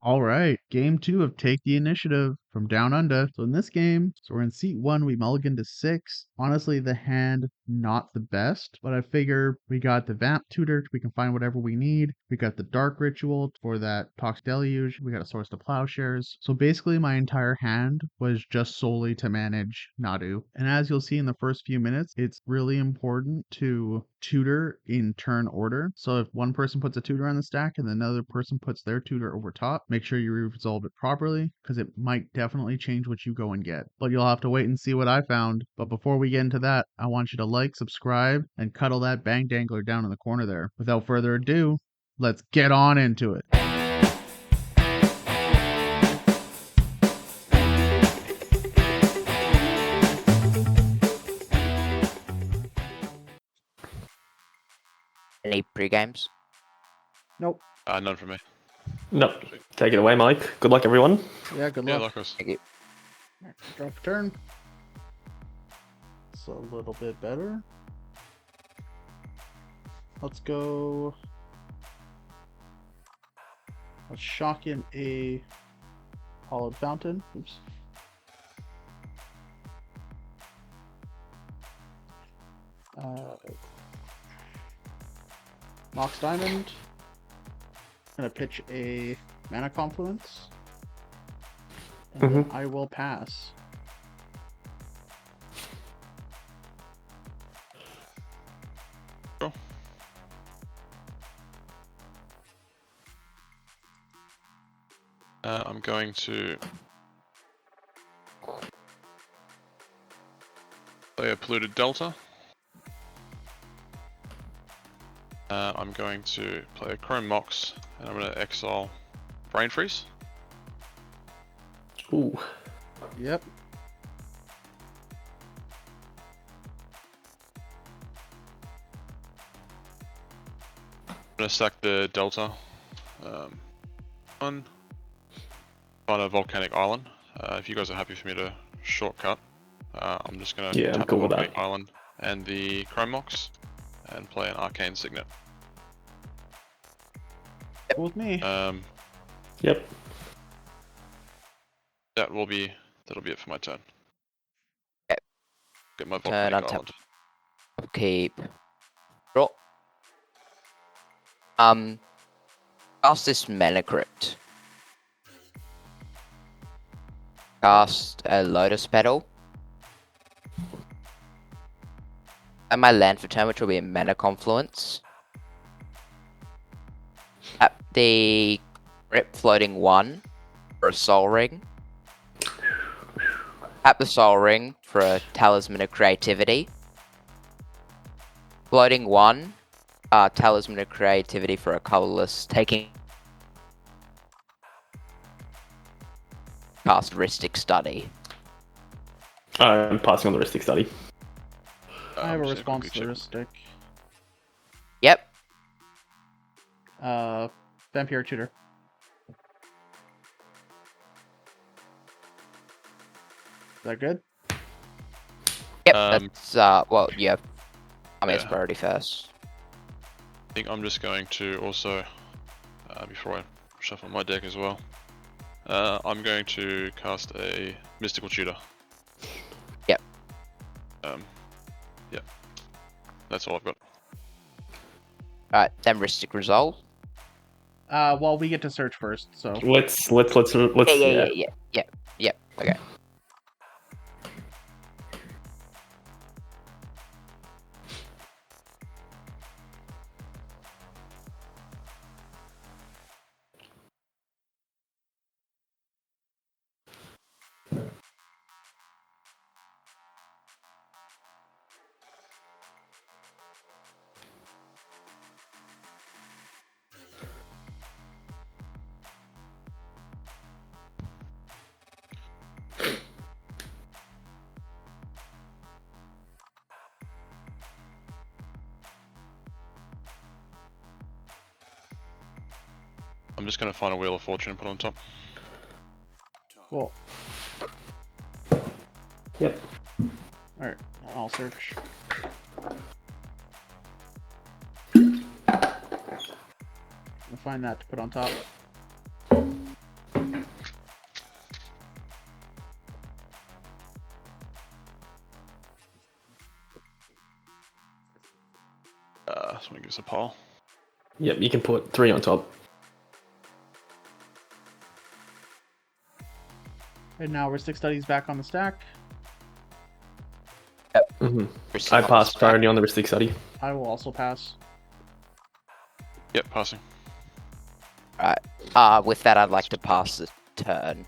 All right, game 2 of Take the Initiative from Down Under. So in this game, we're in seat 1, we mulligan to 6. Honestly, the hand, not the best, but I figure we got the Vamp Tutor, we can find whatever we need. We got the Dark Ritual for that Toxic Deluge, we got a Source to Plowshares. So basically my entire hand was just solely to manage Nadu. And as you'll see in the first few minutes, it's really important to tutor in turn order. So if one person puts a tutor on the stack and another person puts their tutor over top, make sure you resolve it properly because it might definitely change what you go and get. But you'll have to wait and see what I found. But before we get into that, I want you to like, subscribe, and cuddle that bang dangler down in the corner there. Without further ado, let's get on into it. Any pre-games? Nope. None from me. No. Take it away, Mike. Good luck, everyone. Yeah, good Yeah, luck. like us. Thank you. Drop a turn. It's a little bit better. Let's go. Let's shock in a hollowed fountain. Oops. Mox Diamond. Gonna pitch a Mana Confluence. And then I will pass. Sure. I'm going to play a Polluted Delta. I'm going to play a Chrome Mox, and I'm going to exile Brain Freeze. Ooh. Yep. I'm going to sack the Delta on a Volcanic Island. If you guys are happy for me to shortcut, I'm just going to tap the cool with Volcanic that. Island and the Chrome Mox and play an Arcane Signet. Cool with me. Yep. That'll be it for my turn. Yep. Get my Turn Volcanic on Island. Keep. Draw. Cast this Mana Crypt. Cast a Lotus Petal. And my land for turn, which will be a Mana Confluence. Tap the Crypt floating 1 for a Soul Ring. Tap the Soul Ring for a Talisman of Creativity. Floating 1, Talisman of Creativity for a colorless, taking cast Ristic Study. I'm passing on the Ristic Study. I have a just gonna response quickly to check. Ristic. Yep. Vampire Tutor. Is that good? Yep, that's, well, yeah. I mean, it's Yeah. priority first. I think I'm just going to also, before I shuffle my deck as well, I'm going to cast a Mystical Tutor. Yep. Yeah. That's all I've got. Alright, then Ristic Resolve. Well, we get to search first, so. Let's Yeah. Okay. I'm just going to find a Wheel of Fortune and put on top. Cool. Yep. Alright, I'll search. I'll find that to put on top. Someone give us a pile. Yep, you can put 3 on top. And now Ristic Studies back on the stack. Mm-hmm. Ristic I on the passed stack. priority on the Ristic study. I will also pass. Yep, passing. Right. With that, I'd like to pass the turn.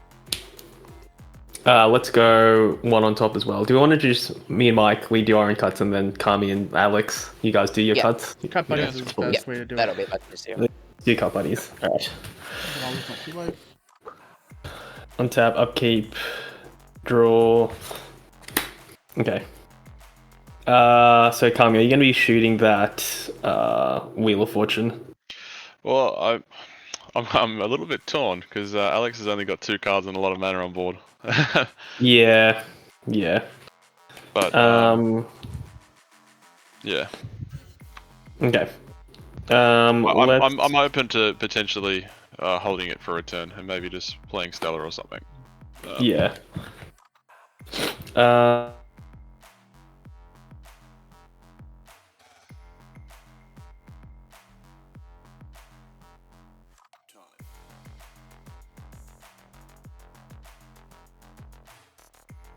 Let's go 1 on top as well. Do we want to just, me and Mike, we do our own cuts, and then Kami and Alex, you guys do your Yeah. cuts? Cut buddies Yeah, is the that's cool. best way to do That'll it. be like this here. Do cut buddies. Alright. And I'll lose my 2 life. Untap, upkeep, draw. Okay. So Kami, are you going to be shooting that Wheel of Fortune? Well, I'm a little bit torn because Alex has only got 2 cards and a lot of mana on board. Yeah. But yeah, Okay. I'm open to potentially holding it for a turn and maybe just playing Stella or something. Yeah.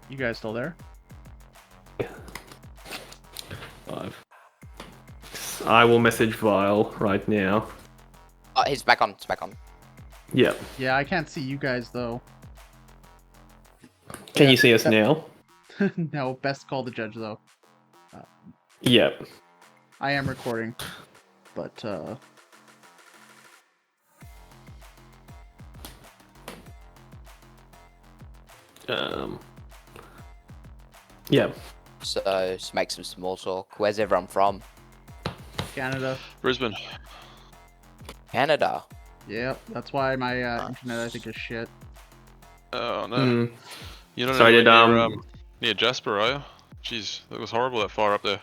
You guys still there? 5. I will message Vile right now. Oh, he's back on. It's back on. Yep. Yeah, I can't see you guys though. Can you see us now? No, best call the judge though. Yep. I am recording, but Yep. So, let's make some small talk. Where's everyone from? Canada. Brisbane. Canada. Yep, that's why my internet I think is shit. Oh no. Mm. You're not Sorry, anywhere did, near Jasper, are you? Jeez, that was horrible that far up there.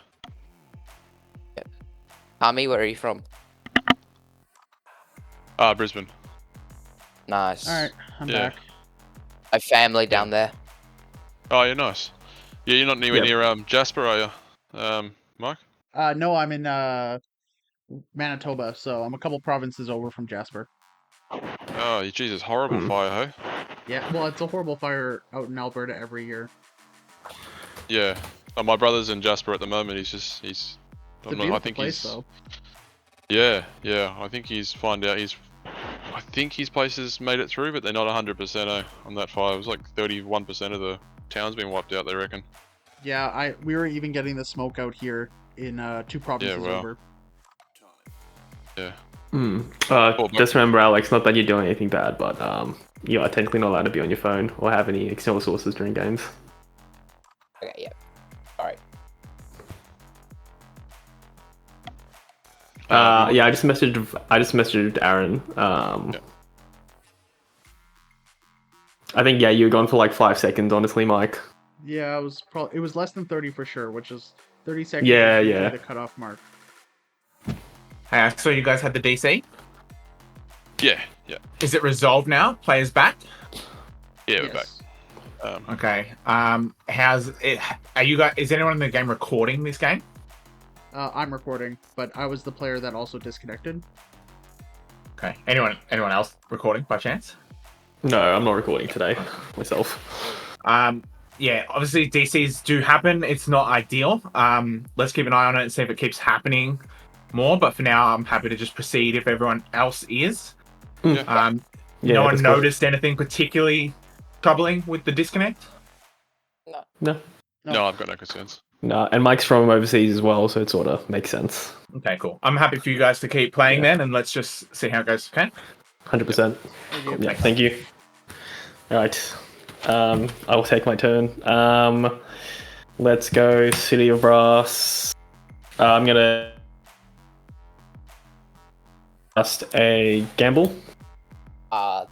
Kami, where are you from? Brisbane. Nice. Alright, I'm Yeah. back. I have family down there. Oh, you're nice. Yeah, you're not anywhere Yep. near Jasper, are you? Mike? No, I'm in Manitoba, so I'm a couple provinces over from Jasper. Oh, Jesus, horrible fire, hey? Yeah, well, it's a horrible fire out in Alberta every year. Yeah. Oh, my brother's in Jasper at the moment. He's. It's a I'm not, beautiful I think place, he's. though. Yeah. I think he's I think his place has made it through, but they're not 100% on that fire. It was like 31% of the town's been wiped out, they reckon. Yeah, we were even getting the smoke out here in 2 provinces wow. over. Yeah. Just remember, Alex, not that you're doing anything bad, but you are technically not allowed to be on your phone or have any external sources during games. Okay, yeah. Alright. Yeah, I just messaged Aaron. Yeah. I think you were gone for like 5 seconds, honestly, Mike. Yeah, it was less than 30 for sure, which is 30 seconds. Yeah, is usually yeah. the cutoff mark. Hey, I saw you guys had the DC. Yeah. Is it resolved now? Players back? Yeah, we're back. Yes. Okay. How's it? Are you guys? Is anyone in the game recording this game? I'm recording, but I was the player that also disconnected. Okay. Anyone else recording by chance? No, I'm not recording today myself. Yeah. Obviously, DCs do happen. It's not ideal. Let's keep an eye on it and see if it keeps happening more. But for now, I'm happy to just proceed if everyone else is. Yeah. No one that's noticed anything particularly troubling with the disconnect? No. No, I've got no concerns. No, and Mike's from overseas as well, so it sort of makes sense. Okay, cool. I'm happy for you guys to keep playing then, and let's just see how it goes. Okay. 100%. Thank you. Yeah, thank you. All right. I will take my turn. Let's go City of Brass. I'm gonna cast a gamble.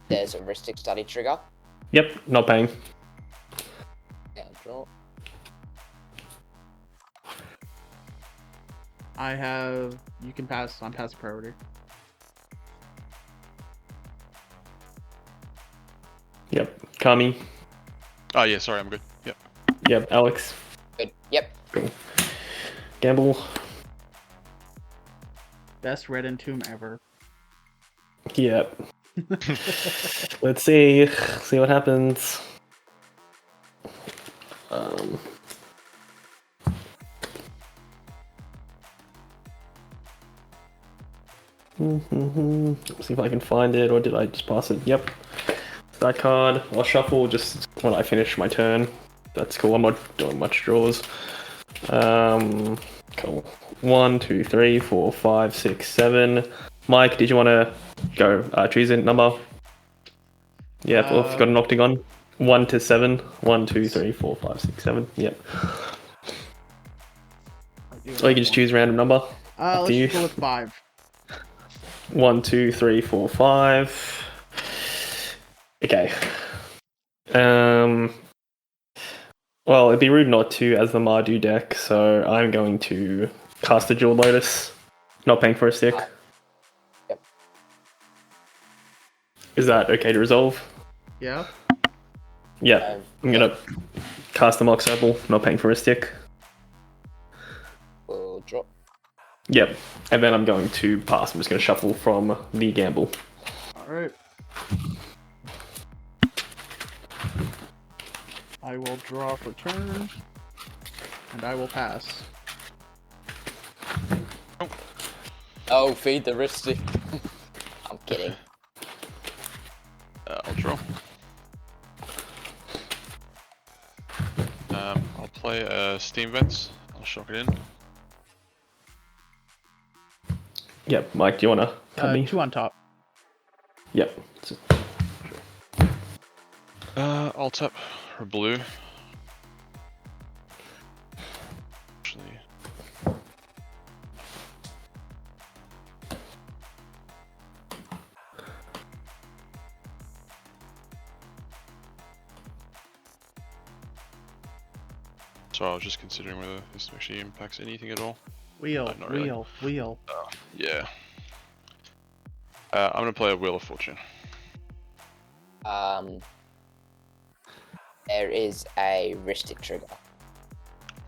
There's a Ristic Study trigger. Yep, not paying. Yeah, draw. You can pass. I'm pass priority. Yep, Kami. Oh, yeah, sorry, I'm good. Yep. Yep, Alex. Good. Yep. Gamble. Best red entomb ever. Yep. Let's see what happens. See if I can find it, or did I just pass it? Yep. That card. I'll shuffle just when I finish my turn. That's cool. I'm not doing much draws. Cool. 1, 2, 3, 4, 5, 6, 7. Mike, did you want to go choose a number? Yeah, well, if you've got an octagon. 1 to 7. 1, 2, 3, 4, 5, 6, 7. Yep. Or you can just choose a random number. Let's just go with 5. 1, 2, 3, 4, 5. Okay. Well, it'd be rude not to as the Mardu deck, so I'm going to cast a Jewel Lotus. Not paying for a stick. Yep. Is that okay to resolve? Yeah. Yeah. I'm gonna cast the Mox Opal, not paying for a stick. We'll drop. Yep. And then I'm going to pass. I'm just going to shuffle from the gamble. Alright. I will draw for turn. And I will pass. Oh, feed the wristy. I'm kidding. I'll draw. I'll play Steam Vents. I'll shock it in. Yep. Mike, do you want to cut me? 2 on top. Yep. I'll tap for blue. Actually, sorry, I was just considering whether this actually impacts anything at all. Wheel, not really. wheel. Yeah. I'm gonna play a Wheel of Fortune. There is a wristic trigger.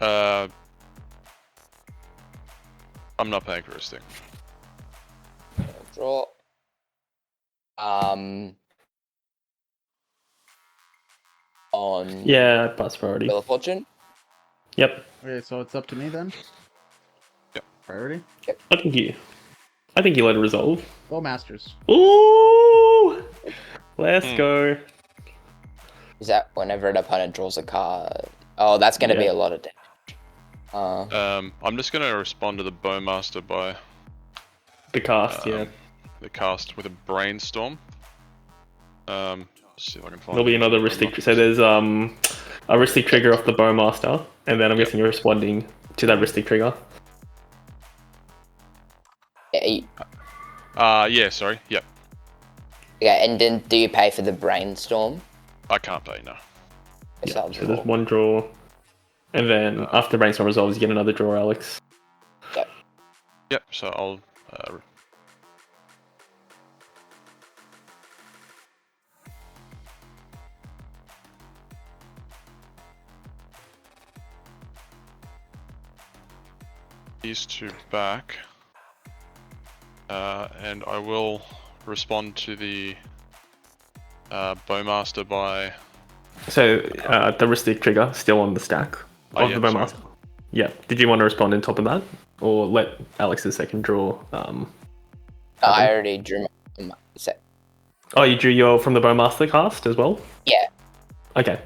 I'm not paying for a stick. Draw. On Yeah, pass priority. Wheel of Fortune. Yep. Okay, so it's up to me then? Yep. Priority? I think you let it resolve. Go Masters. Ooh! Let's go. Is that whenever an opponent draws a card? Oh, that's going to be Yeah. a lot of damage. I'm just gonna respond to the Bowmaster by The cast, yeah. the cast with a Brainstorm. Let's see if I can find. There'll be another Ristic. So there's a Ristic trigger off the Bowmaster, and then I'm guessing you're responding to that Ristic trigger. Yeah, Sorry. Yep. yeah, and then do you pay for the brainstorm? I can't pay, no. Yes, Yeah, I'll so draw. there's one draw, and then after Brainstorm resolves, you get another draw, Alex. Yep, so I'll these two back. And I will respond to the Bowmaster by... So the Ristic trigger still on the stack of the Bowmaster. Sorry. Yeah. Did you want to respond on top of that, or let Alex's second draw? I already drew my set. Oh, you drew your from the Bowmaster cast as well. Yeah. Okay.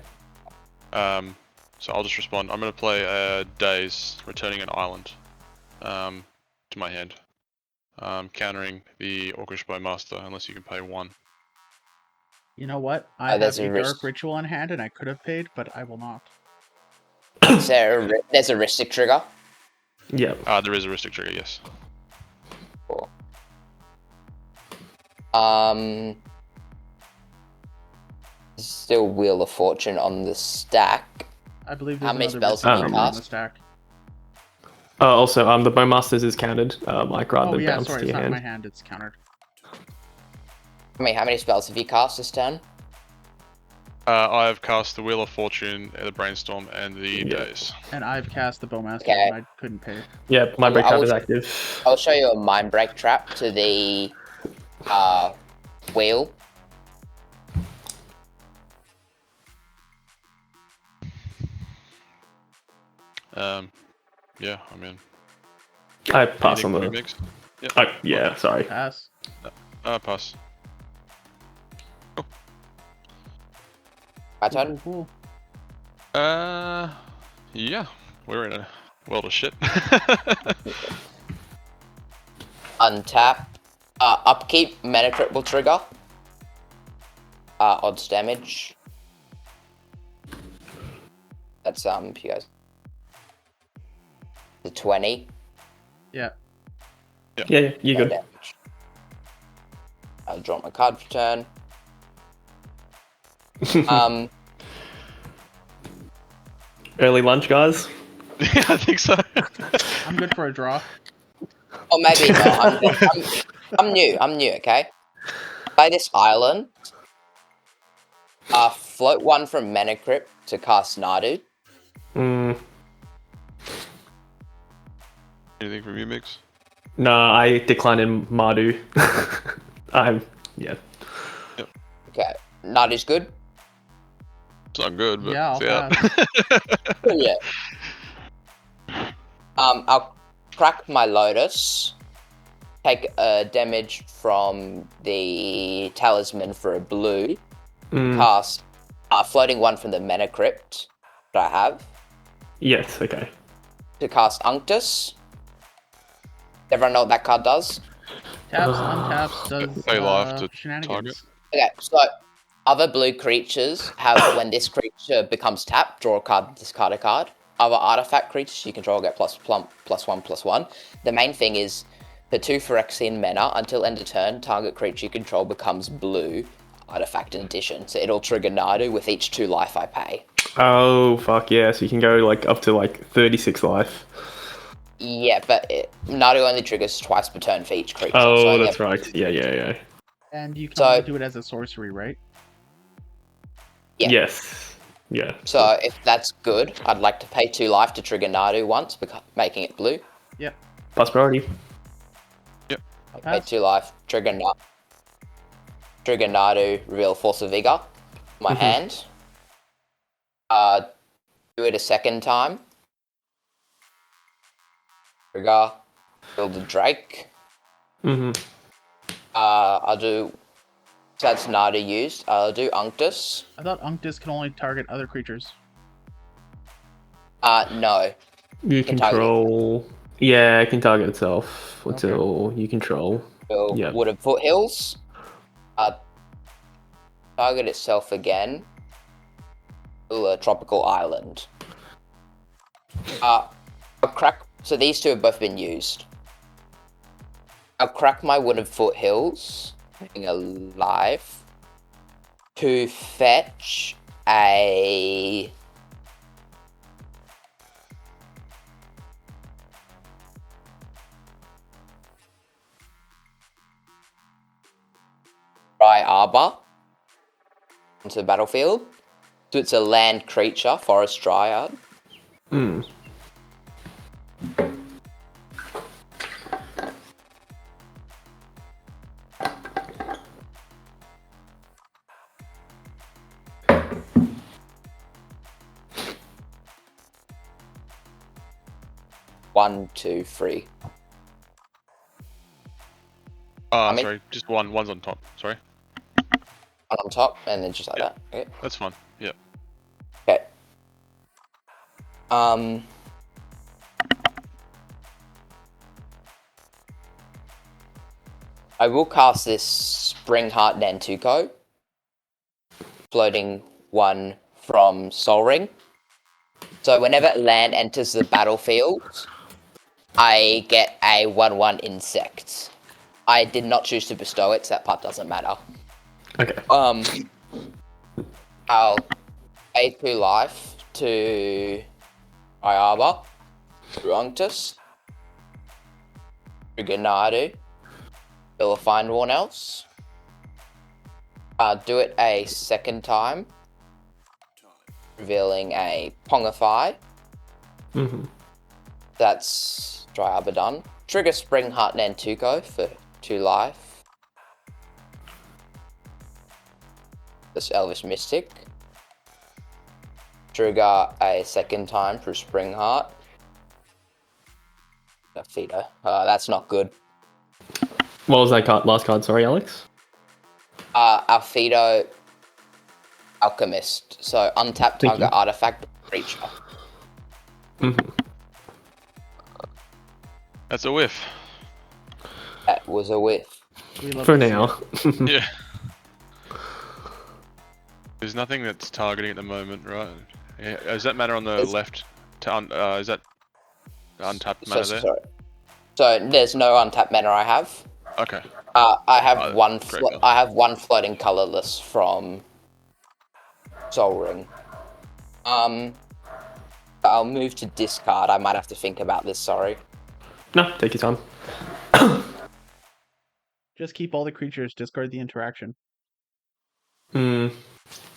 So I'll just respond. I'm going to play Days, returning an island to my hand. Countering the Orcish Bowmaster unless you can pay 1. You know what? I have there's a a Dark wrist. Ritual in hand and I could have paid, but I will not. There's a wristic trigger. Yeah. There is a Ristic trigger, yes. Cool. Still Wheel of Fortune on the stack. I believe How there's many another spells Mystic can you Trigger on cast? the stack. Also, the Bowmasters is counted, Mike, rather Oh than yeah, bounce sorry, to it's your not in my hand. hand, it's countered. I mean, how many spells have you cast this turn? I have cast the Wheel of Fortune, the Brainstorm, and the Yeah. Days. And I've cast the Bowmaster Okay. and I couldn't pay. Yeah, my break I trap will- is active. I'll show you a mind break trap to the wheel. Yeah, I mean, I pass anything on for you, the. Mix? Yep. Oh, yeah, sorry. Pass. Pass. My turn. Cool. Yeah, we're in a world of shit. Untap. Upkeep. Mana Crypt will trigger. Odds damage. That's you guys. The 20. Yeah. Yeah, you No good. damage. I'll draw my card for turn. Early lunch, guys. Yeah, I think so. I'm good for a draw. Or maybe not. I'm new. I'm new. Okay. Play this island. Float one from Mana Crypt to cast Nadu. Anything from you, Mix? Nah, I decline in Mardu. Yeah. Okay. Nadu's good. It's not good, but Yeah, I'll yeah. Yeah. I'll crack my Lotus. Take damage from the talisman for a blue. Cast floating one from the Mana Crypt that I have Yes, okay. to cast Unctus. Everyone know what that card does? Taps, untaps, does Pay life to shenanigans. target. Okay, so other blue creatures have when this creature becomes tapped, draw a card, discard a card. Other artifact creatures you control get +1/+1. The main thing is for 2 Phyrexian mana until end of turn, target creature you control becomes blue. Artifact in addition, so it'll trigger Nadu with each 2 life I pay. Oh, fuck yeah. So you can go like up to like 36 life. Yeah, but Nadu only triggers twice per turn for each creature. Oh, so I that's never- right. Yeah. And you can So- only do it as a sorcery, right? Yeah. Yes. Yeah. So if that's good, I'd like to pay 2 life to trigger Nadu once, making it blue. Pass priority. Pay Pass. 2 life, trigger Nadu, reveal Force of Vigor. My hand. Do it a second time. Trigger, build a Drake. I'll do. So that's Nadu used. I'll do Unctus. I thought Unctus can only target other creatures. No. You Can target control. Yeah, it can target itself until you control. Build Yeah. Wooded Foothills. Target itself again. Build a Tropical Island. I'll crack. So these 2 have both been used. I'll crack my Wooded Foothills, being alive, to fetch a Dry Arbor onto the battlefield. So it's a land creature, Forest Dryad. One, two, three. mean- Sorry, just one. One's on top. Sorry. One on top, and then just like Yeah. that. Okay. That's fine. Yeah. Okay. I will cast this Springheart Nantuko, floating one from Sol Ring. So whenever land enters the battlefield, I get a 1/1 insect. I did not choose to bestow it, so that part doesn't matter. Okay. I'll pay 2 life to Iaba, Runctus, Nadu, Will find one else. Do it a second time. revealing a Pongify. Mm-hmm. That's Dry Arbor done. Trigger Spring Heart Nantuko for 2 life. This Elvish Mystic. Trigger a second time for Spring Heart. Feeder. That's not good. What was that last card? Sorry, Alex. Alfedo Alchemist. So untap target artifact creature. Mm-hmm. That's a whiff. That was a whiff. For now. Yeah. There's nothing that's targeting at the moment, right? Yeah. Does that matter on the left? Is that untapped mana there? Sorry. So there's no untapped mana I have. Okay. I have one. great card. I have one floating colorless from Soul Ring. I'll move to discard. I might have to think about this. Sorry. No, take your time. Just keep all the creatures, discard the interaction. Hmm.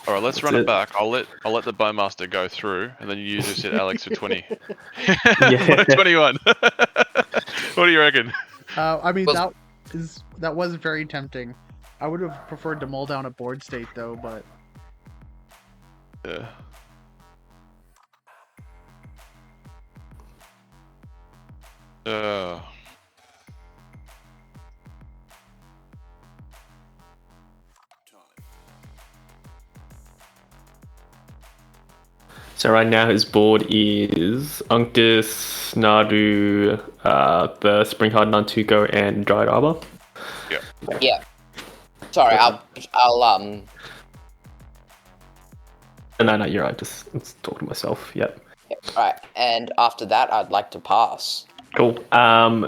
All right, let's run it back. I'll let the Bowmaster go through, and then you just hit Alex for 20. Yeah. 21. What do you reckon? I mean, Was- that was very tempting. I would have preferred to mull down a board state though, but Yeah. So right now his board is Unctus, Nadu, the Springheart Nantuko, and Dry Arbor. Yeah. Sorry. I'll No, you're right. Just talk to myself. Yep. Alright, and after that, I'd like to pass. Cool.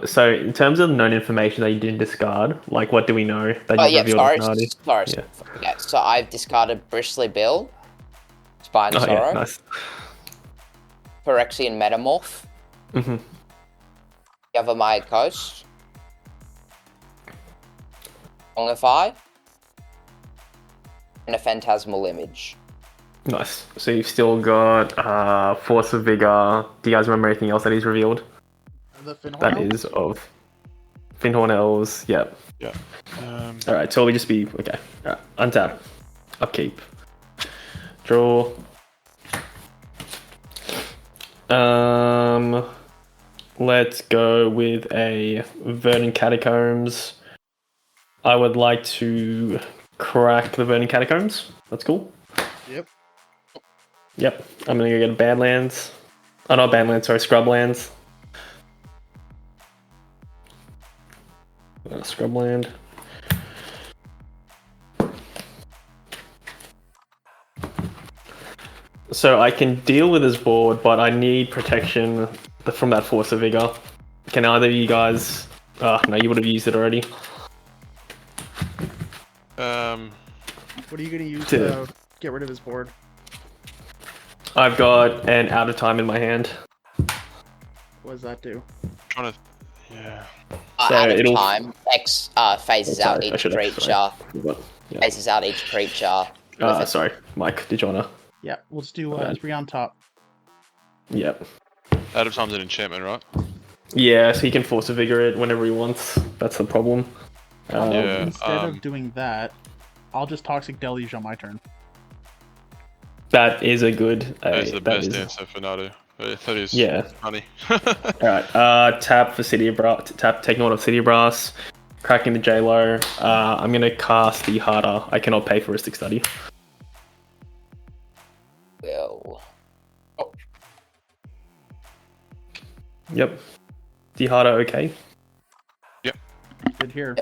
So in terms of known information that you didn't discard, like what do we know that Oh you yeah, revealed sorry. with Nadu? Sorry. Yeah. Yeah, so I've discarded Bristly Bill, Spine Oh Sorrow, yeah, nice. Phyrexian Metamorph, Mm-hmm. Yavamaya Coast, Pongify, and a Phantasmal Image. Nice. So you've still got Force of Vigor. Do you guys remember anything else that he's revealed? the Finhorn That Elves? is of Finhorn Elves. Yep. Yeah. All right. So we just be okay. All right. Untap. Upkeep. Draw. Let's go with a Verdant Catacombs. I would like to crack the Verdant Catacombs. That's cool. Yep. Yep. I'm gonna go get Badlands. Oh, not Badlands. Sorry, Scrublands. Scrubland. So I can deal with his board, but I need protection from that Force of Vigor. Can either of you guys... no, you would have used it already. What are you gonna use To- to get rid of his board? I've got an Out of Time in my hand. What does that do? Trying to. Yeah. So Out of it'll- time, X phases Sorry, out I each should've- creature. sorry. Yeah. Phases out each creature. with a- Sorry, Mike, did you wanna... Yeah, we'll just do Alright. 3 on top. Yep. Out of time's an enchantment, right? Yeah, so he can Force of Vigor it whenever he wants. That's the problem. Yeah. Instead of doing that, I'll just Toxic Deluge on my turn. That is a good... That's the that best is- answer for Nadu. That is Yeah. funny. Alright, tap for City of Brass. Tap, take note of City of Brass. Cracking the J-Lo. I'm gonna cast Dihada. I cannot pay for Ristic Study. Well, Yep. Dihada, okay. Good here.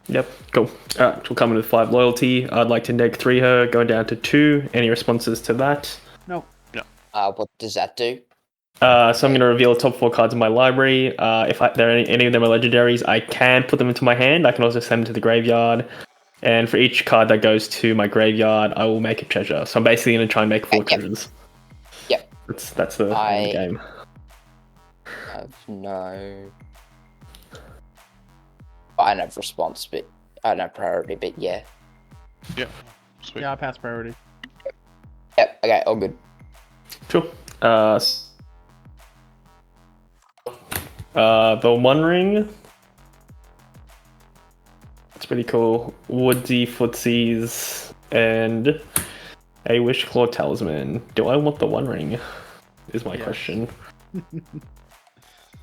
Yep, cool. Alright, she'll come in with 5 loyalty. I'd like to neg 3 her, go down to 2. Any responses to that? No. what does that do? So I'm going to reveal the top 4 cards in my library. If there are any of them are legendaries, I can put them into my hand. I can also send them to the graveyard. And for each card that goes to my graveyard, I will make a treasure. So I'm basically going to try and make 4 Yep. treasures. Yep. That's the game. I have no. I don't have response, but I don't have priority, but yeah. Yeah. Sweet. Yeah, I pass priority. Yep. Okay. All good. Sure. The One Ring. It's pretty cool. Woodsy footsies and a Wish Claw Talisman. Do I want the One Ring? Is my Yes. question.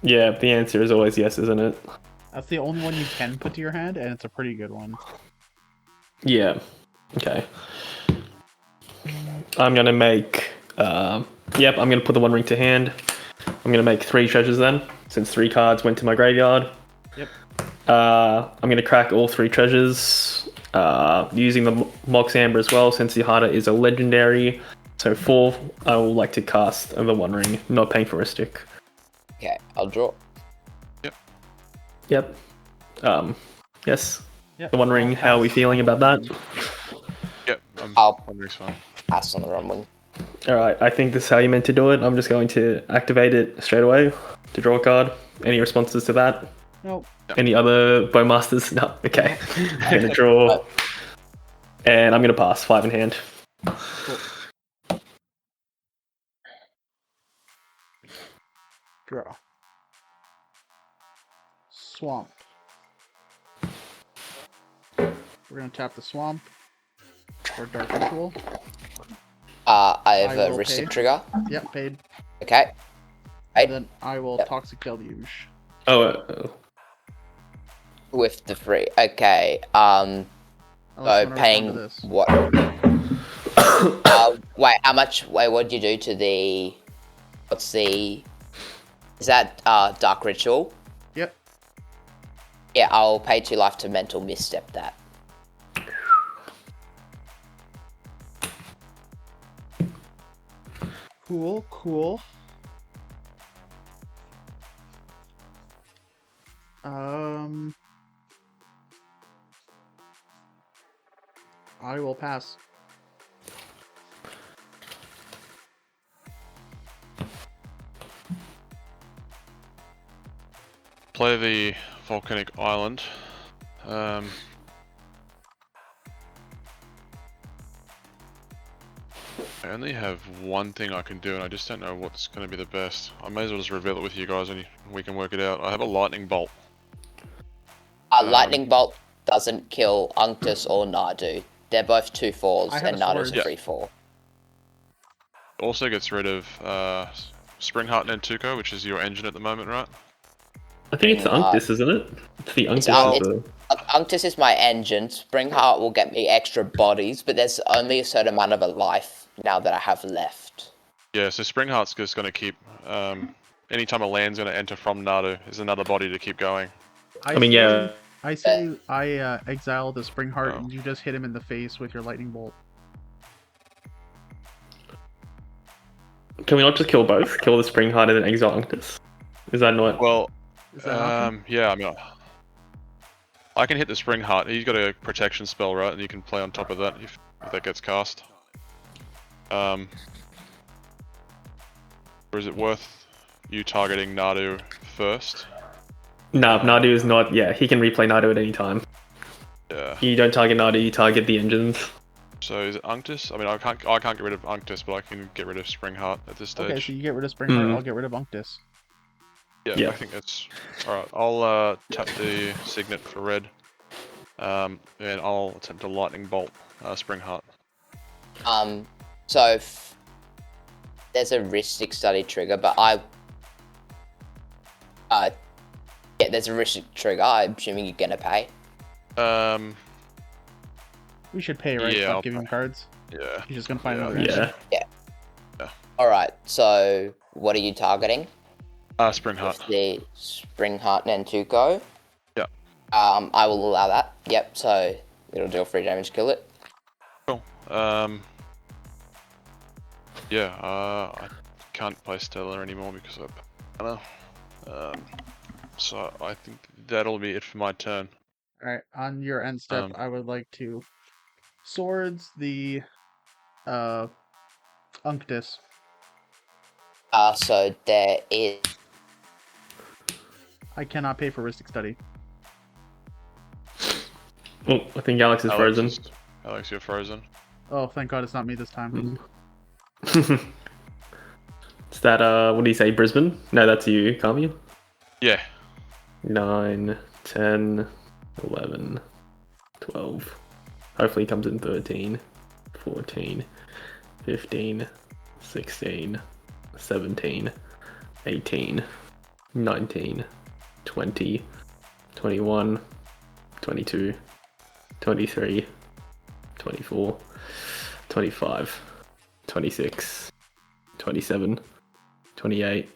Yeah, the answer is always yes, isn't it? That's the only one you can put to your hand, and it's a pretty good one. Yeah. Okay. I'm gonna make. Yep, I'm gonna put the One Ring to hand. I'm gonna make 3 treasures then, since 3 cards went to my graveyard. Yep. I'm gonna crack all 3 treasures. Using the Mox Amber as well, since Dihada is a legendary. So 4, I will like to cast the One Ring, not paying for a stick. Okay. I'll draw. Yep. Yes. Yep. The One Ring. How are we feeling about that? Yep. I'll One Ring's fine. pass on the One Ring. All right. I think this is how you meant to do it. I'm just going to activate it straight away to draw a card. Any responses to that? Nope. Any other Bowmasters? No. Okay. I'm gonna draw, and I'm gonna pass 5 in hand. Cool. Draw. Swamp. We're gonna tap the swamp for Dark Ritual. I have I a will Ristic pay. trigger. Yep, paid. Okay. And then I will Yep. Toxic Deluge. Oh. With the free. Okay. Unless you So wanna respond to paying this. what? Wait. How much? Wait. What did you do to the? What's the? Is that Dark Ritual? Yep. Yeah. I'll pay 2 life to mental misstep that. Cool. I will pass. Play the Volcanic Island. I only have one thing I can do, and I just don't know what's going to be the best. I may as well just reveal it with you guys, and we can work it out. I have a Lightning Bolt. Lightning Bolt doesn't kill Unctus or Nadu. They're both 2/4s, I have and a Nadu's sword. a 3/4. Also gets rid of Spring Heart and Tuco, which is your engine at the moment, right? I think it's the Unctus, isn't it? It's the Unctus. Unctus is my engine. Springheart will get me extra bodies, but there's only a certain amount of a life now that I have left. Yeah, so Spring Heart's just going to keep... anytime a land's going to enter from Nadu, is another body to keep going. I mean, yeah. I say I exile the Spring Heart Oh. and you just hit him in the face with your Lightning Bolt. Can we not just kill both? Kill the Spring Heart and then exile Unctus? Is that not? Well, Is that an option? yeah, I mean... I can hit the Spring Heart. He's got a protection spell, right? And you can play on top of that if that gets cast. Or is it worth you targeting Nadu first? No, Nadu is not. Yeah, he can replay Nadu at any time. Yeah. You don't target Nadu, you target the engines. So is it Unctus? I mean, I can't get rid of Unctus, but I can get rid of Spring Heart at this stage. Okay, so you get rid of Spring Heart, Mhm. I'll get rid of Unctus. Yeah, I think that's alright. I'll tap the Signet for red. And I'll attempt a Lightning Bolt Spring Heart. So there's a Ristic Study trigger, but yeah, there's a Ristic trigger. I'm assuming you're gonna pay. We should pay, right? Yeah, Stop I'll giving him pay. cards. Yeah. He's just gonna find Yeah. another engine. Yeah. Alright, so what are you targeting? Spring Heart. The Spring Heart Nantuko. Yeah. I will allow that. Yep, so it'll deal 3 damage, kill it. Cool. Yeah, I can't play Stella anymore because I don't know. So I think that'll be it for my turn. Alright, on your end step, I would like to swords the Unctus. So there is I cannot pay for Ristic Study. Oh, I think Alex is frozen. Alex, you're frozen. Oh, thank God it's not me this time. Mhm. Is that what do you say, Brisbane? No, that's you, Kami. Yeah. 9, 10, 11, 12. Hopefully he comes in 13, 14, 15, 16, 17, 18, 19, 20, 21, 22, 23, 24, 25, 26, 27, 28,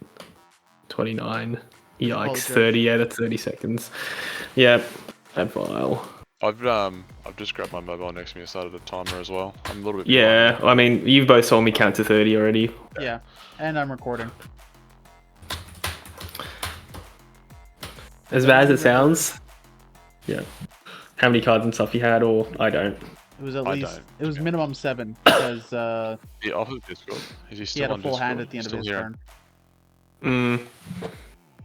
29. Yikes, 30. Yeah, that's 30 seconds. Yeah, add file. I've just grabbed my mobile next to me and started a timer as well. I'm a little bit Yeah, behind. I mean, you've both saw me count to 30 already. Yeah, and I'm recording. As bad as it sounds. Yeah. How many cards and stuff you had, or I don't. It was at I least, don't, it was to be minimum 7 because Yeah, off of Discord. Is he he still had a on full Discord? hand at the end of Still his here? turn.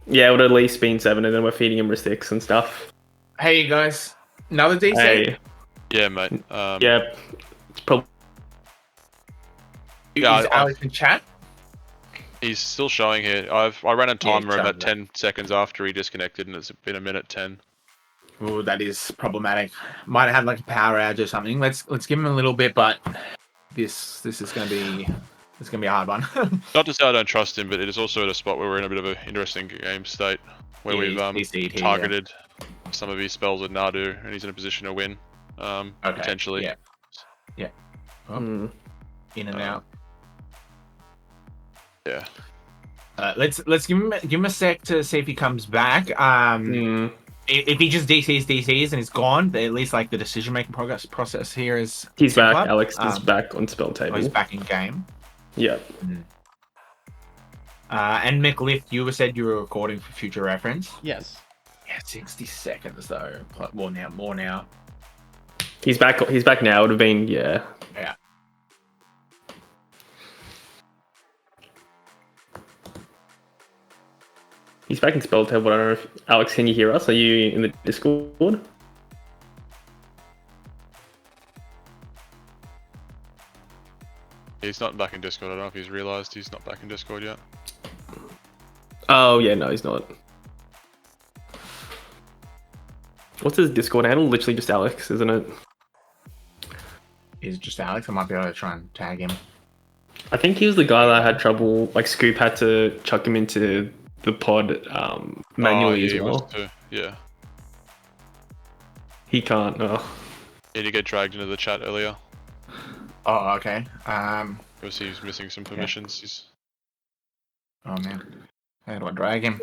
Yeah, it would at least been 7, and then we're feeding him Ristix and stuff. Hey, you guys. Another DC? Hey, Yeah, mate. yeah, it's probably. Yeah, Is Alex in chat? He's still showing here. I ran a timer showing about that. 10 seconds after he disconnected, and it's been a minute 10. Oh, that is problematic. Might have had like a power outage or something. Let's give him a little bit, but this is gonna be a hard one. Not to say I don't trust him, but it is also at a spot where we're in a bit of an interesting game state, where Yeah, we've he's DC'd here, targeted some of his spells at Nadu, and he's in a position to win, Okay, potentially. Yeah. Oh, in and out. Yeah. Let's give him a sec to see if he comes back. If he just DCs and is gone, at least like the decision making process here is He's simpler. back. Alex is back on spell table. Oh, he's back in game. Yeah. And McLift, you said you were recording for future reference. Yes. Yeah, 60 seconds though. More now. He's back. He's back now. It would have been Yeah. He's back in spell table. I don't know if Alex, can you hear us? Are you in the Discord? He's not back in Discord. I don't know if he's realised he's not back in Discord yet. Oh yeah, no, he's not. What's his Discord handle? Literally just Alex, isn't it? Is it just Alex? I might be able to try and tag him. I think he was the guy that had trouble. Like Scoop had to chuck him into the pod manually as he well. wants to. Yeah. He can't. Oh. He did get dragged into the chat earlier. Oh, okay. Because he was missing some permissions. He's... Oh man, how do I drag him?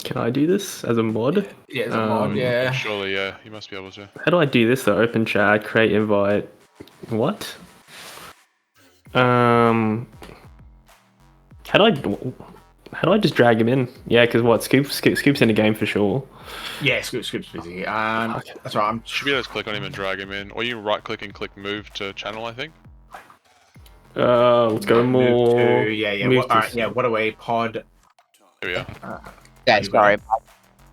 Can I do this as a mod? Yeah, as a mod. Yeah. Surely, yeah. You must be able to. How do I do this though? Open chat, create invite. What? How do I just drag him in? Yeah, because what? Scoop's in the game for sure. Yeah, Scoop's busy. That's right. Should be able to click on him and drag him in, or you right click and click move to channel. I think. Let's go more. What away pod? Here we are. Okay, sorry.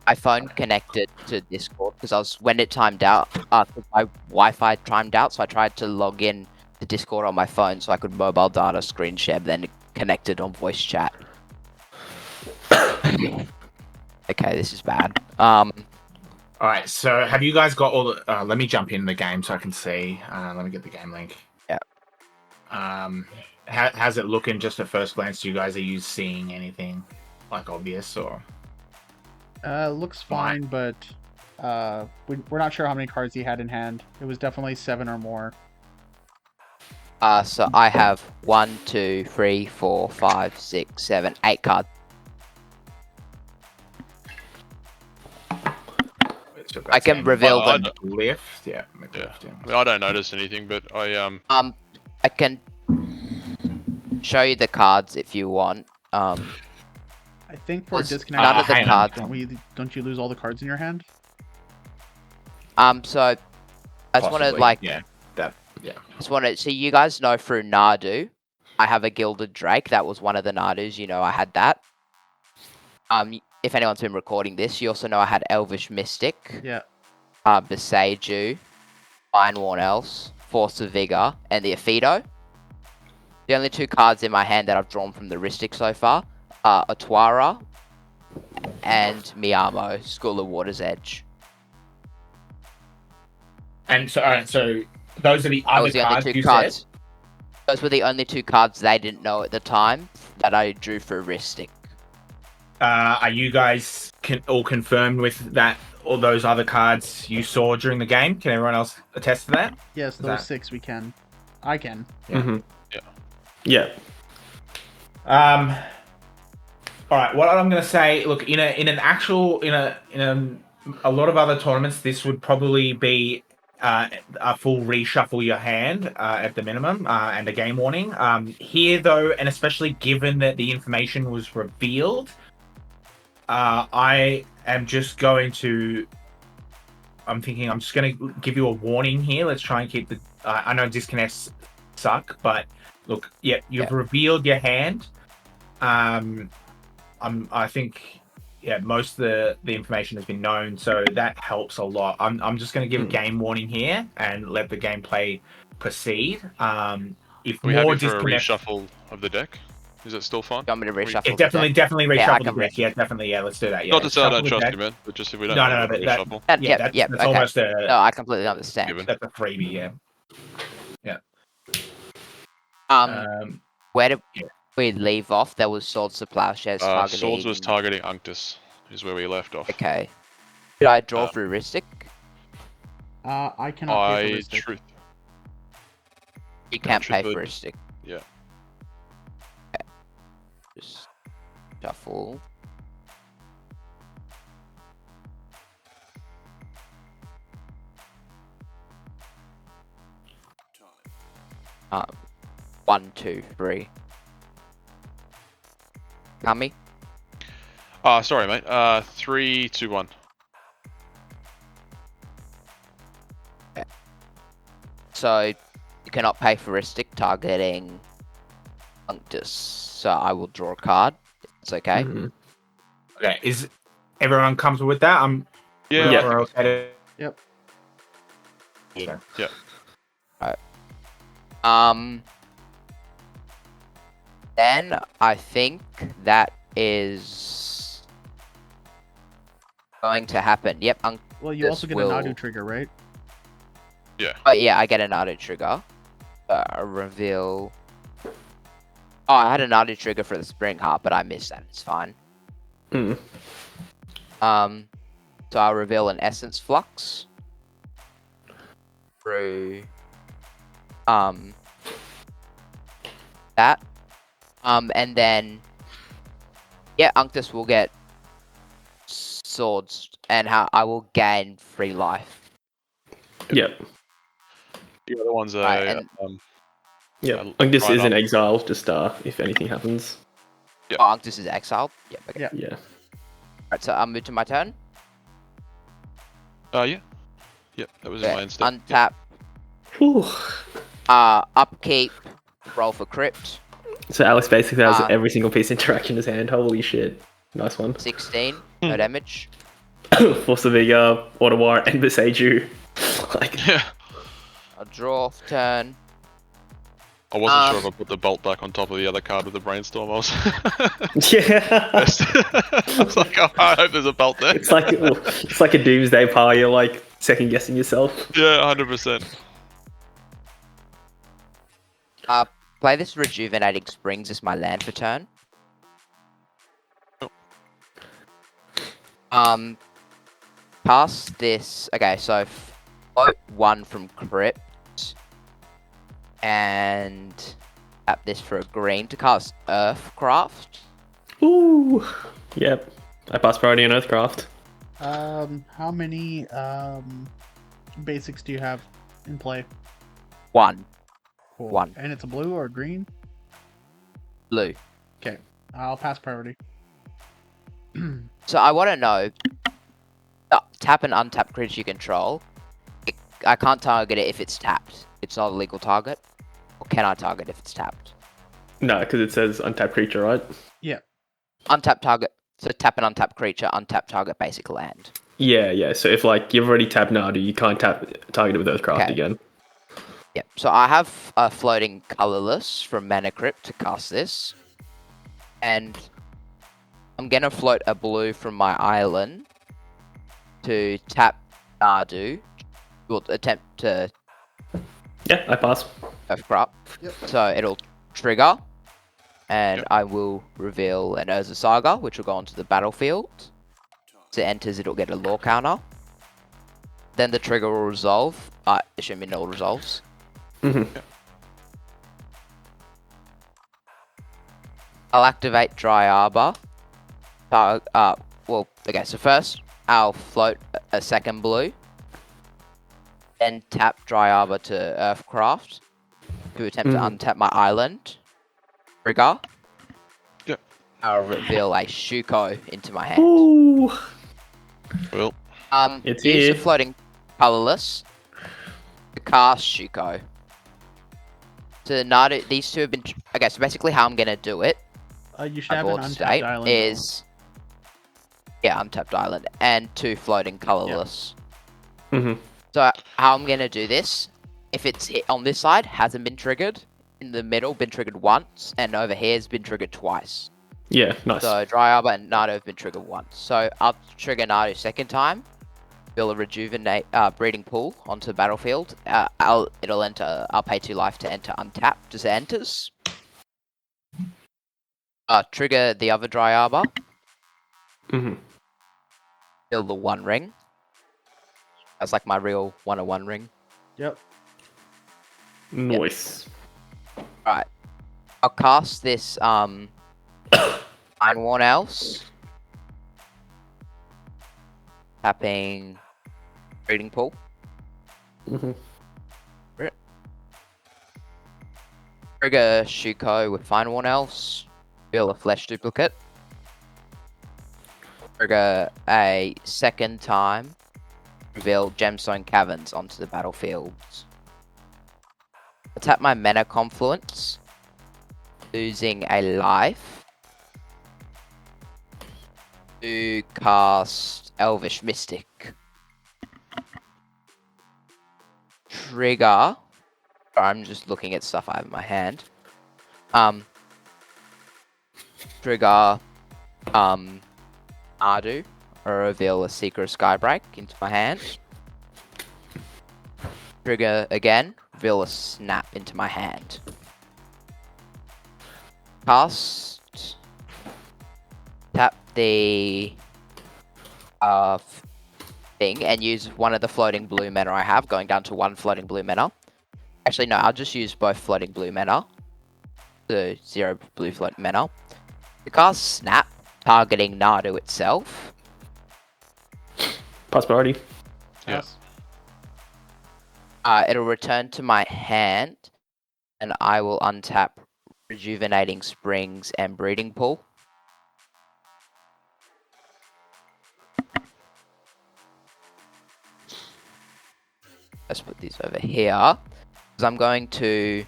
My phone connected to Discord because when it timed out, my Wi-Fi timed out, so I tried to log in to Discord on my phone so I could mobile data screen share, but then it connected on voice chat. Okay, this is bad. All right, so have you guys got all the? Let me jump in the game so I can see. Let me get the game link. Yeah. How's it looking? Just at first glance, you guys, are you seeing anything like obvious or? Looks fine, but we're not sure how many cards he had in hand. It was definitely 7 or more. So I have 1, 2, 3, 4, 5, 6, 7, 8 cards. I can reveal them. Lift, yeah. Yeah. I mean, I don't notice anything, but I I can show you the cards if you want. I think for a None disconnect, of the cards. don't you lose all the cards in your hand? So I just want to so you guys know through Nadu, I have a Gilded Drake. That was one of the Nadus. You know, I had that. If anyone's been recording this, you also know I had Elvish Mystic. Yeah. Beseiju, Ironworn Elves, Force of Vigor, and the Aphido. The only 2 cards in my hand that I've drawn from the Ristic so far are Atwara and Miyamo, School of Water's Edge. And so, alright, so those are the That other was the only cards 2 you cards. said? Those were the only 2 cards they didn't know at the time that I drew for Ristic. Are you guys all confirmed with that? All those other cards you saw during the game? Can everyone else attest to that? Yes, those 6 we can. I can. Yeah. Mm-hmm. Yeah. Yeah. All right. What I'm going to say, look, in a lot of other tournaments, this would probably be a full reshuffle your hand at the minimum and a game warning. Here, though, and especially given that the information was revealed, I am just going to. I'm thinking I'm just going to give you a warning here. Let's try and keep the. I know disconnects suck, but look, you've revealed your hand. I think, most of the information has been known, so that helps a lot. I'm just going to give a game warning here and let the gameplay proceed. If Are we more happy for a disconnects, reshuffle of the deck? Is it still fine? You want me to reshuffle? yeah, the definitely deck? reshuffle Yeah, I the can deck. Yeah, definitely. Let's do that. Yeah, Not to say I shuffle don't the trust deck. you, man, but just if we don't No, have but a reshuffle. that's Okay. almost No, I completely understand. Given. that's a freebie. Yeah. Where did we leave off? There was Swords to Plowshares targeting. Swords was targeting Unctus, is where we left off. Okay. Did I draw for Ristic? I cannot pay for Ristic. Truth. You can't pay Truth for would- Ristic. Yeah. Okay. Just shuffle. Um, 1, 2, 3. Kami? Sorry, mate. 3, 2, 1. So, you cannot pay for Ristic targeting Unctus. So, I will draw a card. It's okay. Mhm. Okay. Is everyone comfortable with that? Yeah. We're okay. Yep. Yeah. Then I think that is going to happen. Yep. Well, you This also get will- a Nadu trigger, right? Oh yeah, I get a Nadu trigger. Reveal. Oh, I had a Nadu trigger for the Spring Heart, but I missed that. It's fine. Mm. So I'll reveal an Essence Flux through that. And then Unctus will get swords, and how I will gain 3 life. Yep. The other ones are. Right, and- Yep. Like this Right is in up. exile, just if anything happens. Yeah. Oh, Unctus is exiled. Yep. Okay. Yeah. Yeah. Alright, so I'll move to my turn. Yeah. Yep, that was in my end step. Untap. Whew. Upkeep. Roll for Crypt. So Alex basically has Uh, every single piece interaction in his hand. Holy shit. Nice one. 16. No damage. Force the Vigor, Ottawa, and Beseiju. Like, Yeah. I'll draw for turn. I wasn't sure if I put the bolt back on top of the other card with the brainstorm. I was. yeah. I was like, oh, I hope there's a belt there. It's like a doomsday pile. You're like second guessing yourself. Yeah, 100%. Play this Rejuvenating Springs as my land for turn. Pass this. Okay, so float 1 from Crypt. And tap this for a green to cast Earthcraft. Ooh. Yep. I pass priority on Earthcraft. How many basics do you have in play? 1. Cool. 1. And it's a blue or a green? Blue. Okay, I'll pass priority. So I want to know, tap and untap creature you control. I can't target it if it's tapped. It's not a legal target. Or can I target if it's tapped? No, because it says untapped creature, right? Yeah. Untap target. So tap and untap creature, untap target basic land. Yeah, yeah. So if like you've already tapped Nadu, you can't target it with Earthcraft Okay. again. Yep. So I have a floating colorless from Mana Crypt to cast this, and I'm gonna float a blue from my island to tap Nadu. Will attempt to Yeah, I pass. crop. Yep. So it'll trigger, and Yep. I will reveal an Urza Saga, which will go onto the battlefield. As it enters, it'll get a lore counter. Then the trigger will resolve, assuming it all resolves. Mm-hmm. I'll activate Dry Arbor. Okay, so first I'll float a second blue. Then tap Dry Arbor to Earthcraft to attempt to untap my island. Trigger. Yep. I'll reveal a Shuko into my hand. Ooh. Well, It's use here. the floating colorless to cast Shuko. So Nadu, these two have been. Okay, so basically how I'm gonna do it, You should my have an board untapped state island. is untapped island and 2 floating colorless. Mm-hmm. So how I'm gonna do this, if it's hit on this side, hasn't been triggered, in the middle been triggered once, and over here has been triggered twice. Yeah, nice. So Dry Arbor and Nadu have been triggered once. So I'll trigger Nadu second time, build a rejuvenate breeding pool onto the battlefield. It'll enter. I'll pay 2 life to enter untapped as it enters. Trigger the other Dry Arbor. Mm-hmm. Build the 1 ring. That's like my real 101 ring. Yep. Nice. Right. I'll cast this Iron Worn Else. Tapping breeding pool. Mm-hmm. Trigger Shuko with Fine Worn Else. Build a flesh duplicate. Trigger a second time. Reveal Gemstone Caverns onto the battlefield. I'll tap my Mana Confluence. Losing a life. To cast Elvish Mystic. Trigger. I'm just looking at stuff I have in my hand. Trigger Nadu, or reveal a Seeker Skybreak into my hand. Trigger again, reveal a Snap into my hand. Cast. Tap the thing and use one of the floating blue mana I have, going down to 1 floating blue mana. Actually, no, I'll just use both floating blue mana. The 0 blue floating mana. To cast Snap, targeting Nadu itself. Pass priority. Yeah. It'll return to my hand, and I will untap Rejuvenating Springs and Breeding Pool. Let's put these over here. Because I'm going to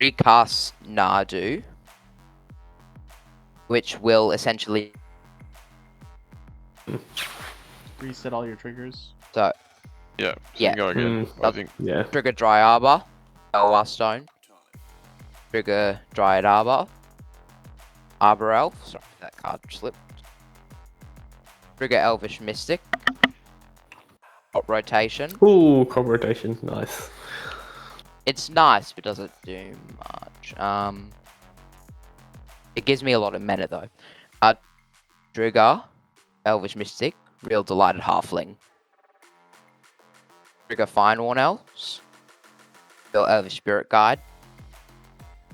recast Nadu, which will essentially. Reset all your triggers. So, yeah. Yeah. Go again. I think. Yeah. trigger Dry Arbor, Elwar Stone. Trigger Dryad Arbor, Arbor Elf. Sorry, that card slipped. Trigger Elvish Mystic. Hot Rotation. Ooh, crop rotation. Nice. It's nice, but doesn't do much. It gives me a lot of mana though. Trigger Elvish Mystic, Real Delighted Halfling. Trigger Fine Worn Elves. Build Elvish Spirit Guide.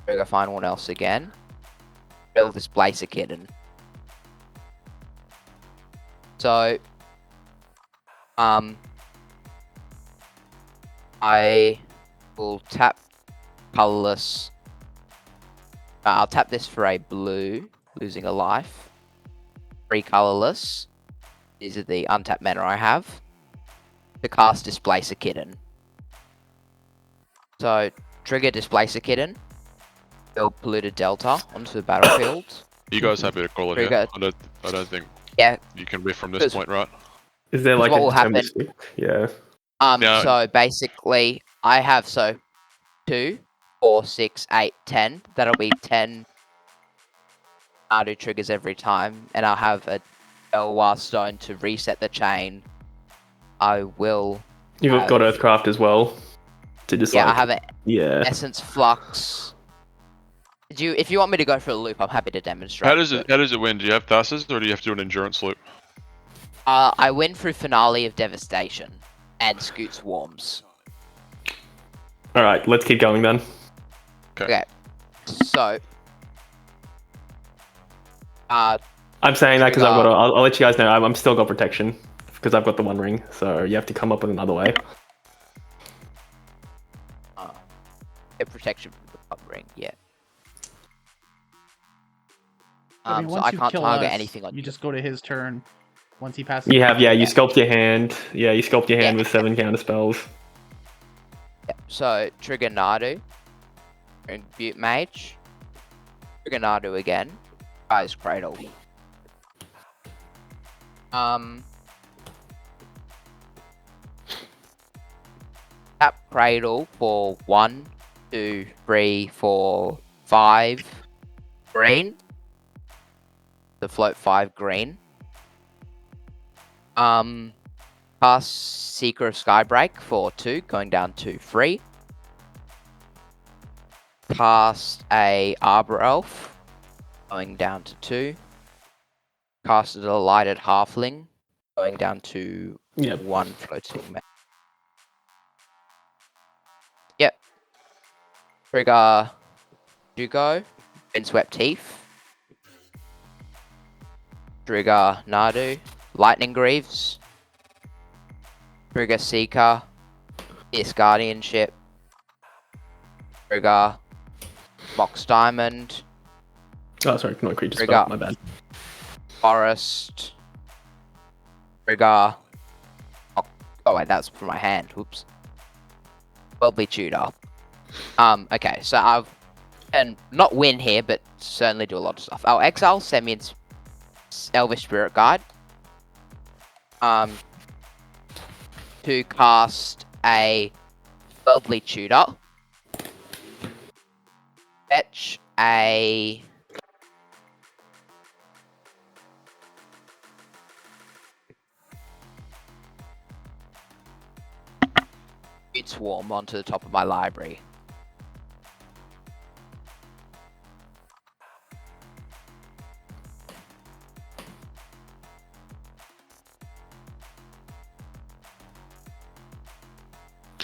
Trigger Fine Worn Elves again. Build Displace a Kitten. So, I will tap colorless. I'll tap this for a blue, losing a life. 3 colorless. These are the untapped mana I have. To cast Displace a Kitten. So, trigger Displace a Kitten. Build Polluted Delta onto the battlefield. You guys happy to call it here? Trigger. I don't think Yeah. you can riff from this Because- point, right? Is there like what a will happen- deterministic? Yeah. Yeah. So basically, I have 2, 4, 6, 8, 10. That'll be 10 Nadu triggers every time, and I'll have a Elwar stone to reset the chain. I will. You've got Earthcraft as well. To just I have an yeah. Essence Flux. If you want me to go for a loop, I'm happy to demonstrate. How does it win? Do you have Thasses, or do you have to do an endurance loop? I win through Finale of Devastation and Scoot Swarms. All right, let's keep going then. Okay. So. I'm saying that because I've got. I'll let you guys know. I'm still got protection because I've got the One Ring. So you have to come up with another way. Get protection from the One Ring. Yeah. I mean, so once I you can't kill target us, anything on you just go to his turn. Once he passes. You have you sculpt your hand. Yeah, you sculpt your hand with 7 counter spells. Yeah. So trigger Nadu. And Butte Mage. Trigger Nadu again. Guy's Cradle. Tap Cradle for 1, 2, 3, 4, 5 green. To float 5 green. Cast Seeker of Skybreak for 2, going down to 3. Cast a Arbor Elf, going down to 2. Cast a Delighted Halfling, going down to 1 floating man. Yep. Trigger Jugo, Windswept Teeth. Trigger Nadu, Lightning Greaves. Trigger Seeker, Fierce Guardianship. Trigger Mox Diamond. Oh, sorry, not creature spell. My bad. Forest. Trigger. Oh wait, that's from my hand. Whoops. Worldly Tutor. Okay, so I've and not win here, but certainly do a lot of stuff. I'll exile Semian's Elvish Spirit Guide. To cast a Worldly Tutor. Fetch a Swarm onto the top of my library.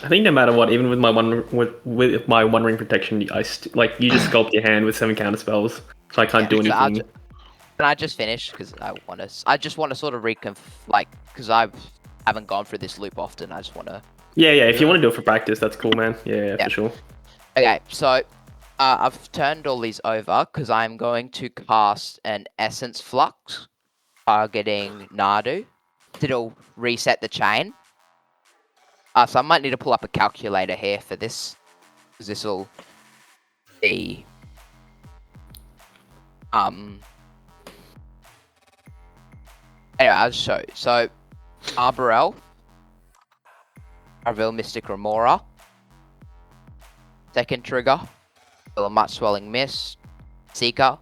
I think no matter what, even with my with my One Ring protection, you just sculpt your hand with 7 counter spells, so I can't do anything. Can I just finish? Because I just want to sort of because I haven't gone through this loop often. I just want to. Yeah. If you want to do it for practice, that's cool, man. Yeah, for sure. Okay, so I've turned all these over because I'm going to cast an Essence Flux, targeting Nadu. It'll reset the chain. So I might need to pull up a calculator here for this, because this will be Anyway, I'll show you. So, Arbor Elf, Reveal Mystic Remora, second trigger, Will a Much Swelling Mist, Seeker,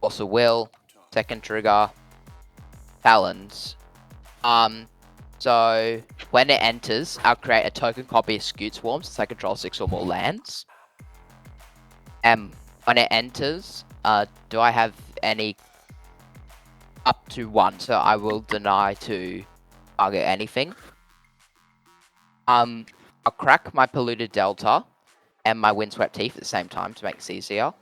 Force of Will, second trigger, Talons. So when it enters, I'll create a token copy of Scoot Swarm since I control 6 or more lands. And when it enters, do I have any up to 1? So I will deny to target anything. I'll crack my Polluted Delta and my Windswept Teeth at the same time to make this easier.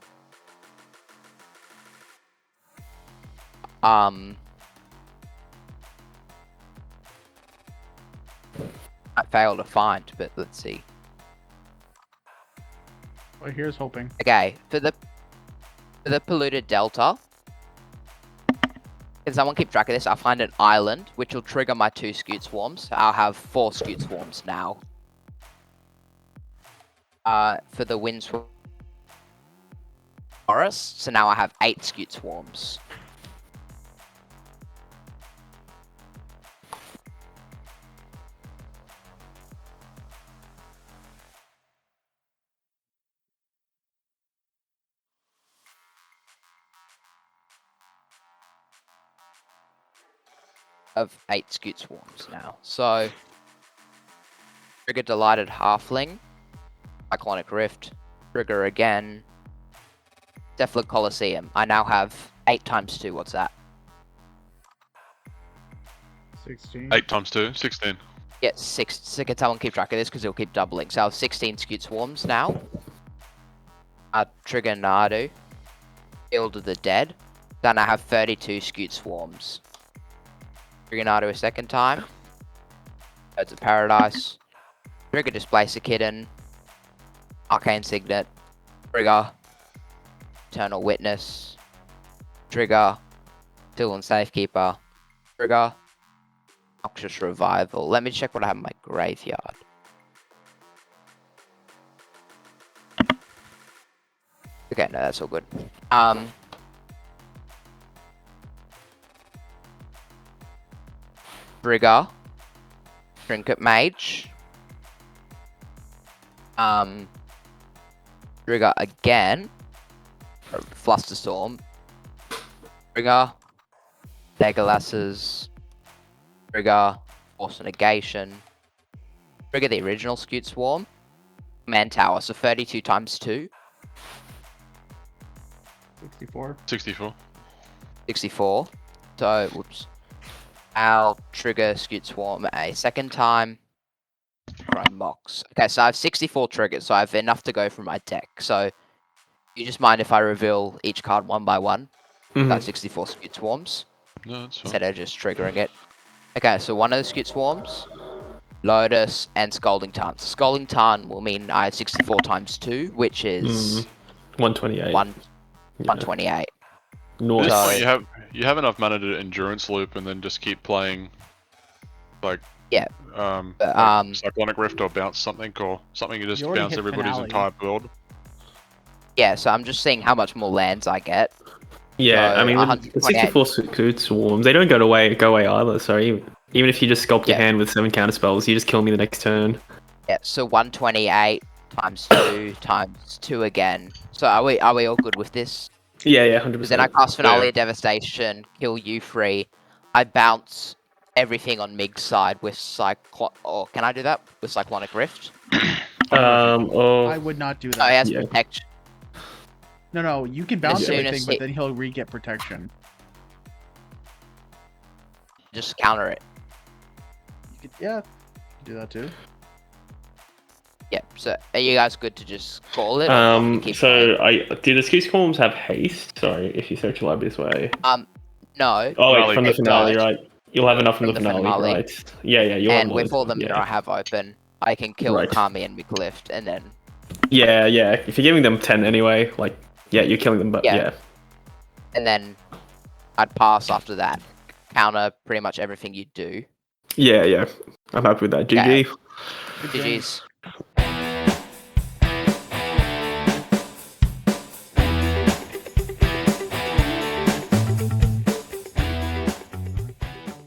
I failed to find, but let's see. Well, here's hoping. Okay, for the Polluted Delta, can someone keep track of this? I'll find an island, which will trigger my 2 Scoot Swarms. So I'll have 4 Scoot Swarms now. For the Windswept Forest, so now I have 8 Scoot Swarms. of 8 Scoot Swarms now. So, trigger Delighted Halfling, Cyclonic Rift, trigger again, Cephalid Colosseum. I now have 8 times 2. What's that? 16. 8 times 2, 16. Yeah, 6. So can someone keep track of this because it'll keep doubling. So I have 16 Scoot Swarms now. Trigger Nadu, Field of the Dead. Then I have 32 Scoot Swarms. Trigger Nadu a second time. Birds of Paradise. Trigger Displace a Kitten. Arcane Signet. Trigger Eternal Witness. Trigger Tool and Safekeeper. Trigger Noxious Revival. Let me check what I have in my graveyard. Okay, no, that's all good. Trigger Trinket Mage. Trigger again. Flusterstorm. Trigger Legolas's. Trigger Force Negation. Trigger the original Scoot Swarm. Man Tower, so 32 times 2. 64. 64. 64. So, whoops. I'll trigger Scoot Swarm a second time. Right, box. Okay, so I have 64 triggers, so I have enough to go from my deck. So, you just mind if I reveal each card one by one? Mhm. Got 64 Scoot Swarms. No, that's fine. Instead of just triggering it. Okay, so one of the Scoot Swarms, Lotus, and Scalding Tarn. So Scalding Tarn will mean I have 64 times 2, which is 128. 128. At Nice. this So- point, you have enough mana to endurance loop and then just keep playing, like Yeah. like Cyclonic Rift or bounce something or something. You just You already bounce hit everybody's finale. entire build. Yeah, so I'm just seeing how much more lands I get. Yeah, So, I mean, with 128. 64 Scoot Swarms, they don't go away either. So even if you just sculpt your Yeah. hand with 7 counter spells, you just kill me the next turn. Yeah, so 128 times 2 times 2 again. So are we all good with this? Yeah, 100%. Because then I cast Finale Yeah. of Devastation, kill you free. I bounce everything on Mig's side with or can I do that with Cyclonic Rift? I would not do Oh, he that. has Yeah. protection. No, you can bounce As soon everything, as but he- then he'll re-get protection. Just counter it. You could, yeah, you can do that too. Yeah. So are you guys good to just call it? or do you want me to keep going? Do the Scoot Swarms have haste? Sorry, if you search your library this way. No. Oh, wait, Finale. from the It finale, does. right? You'll have enough from the From the finale, finale. right? Yeah, you'll have And more with than- all the mana I have open, I can kill Right. Kami and Miglift, and then Yeah. If you're giving them 10 anyway, like, yeah, you're killing them, but Yeah. yeah. and then I'd pass after that. Counter pretty much everything you do. Yeah. I'm happy with that. GG. GG's.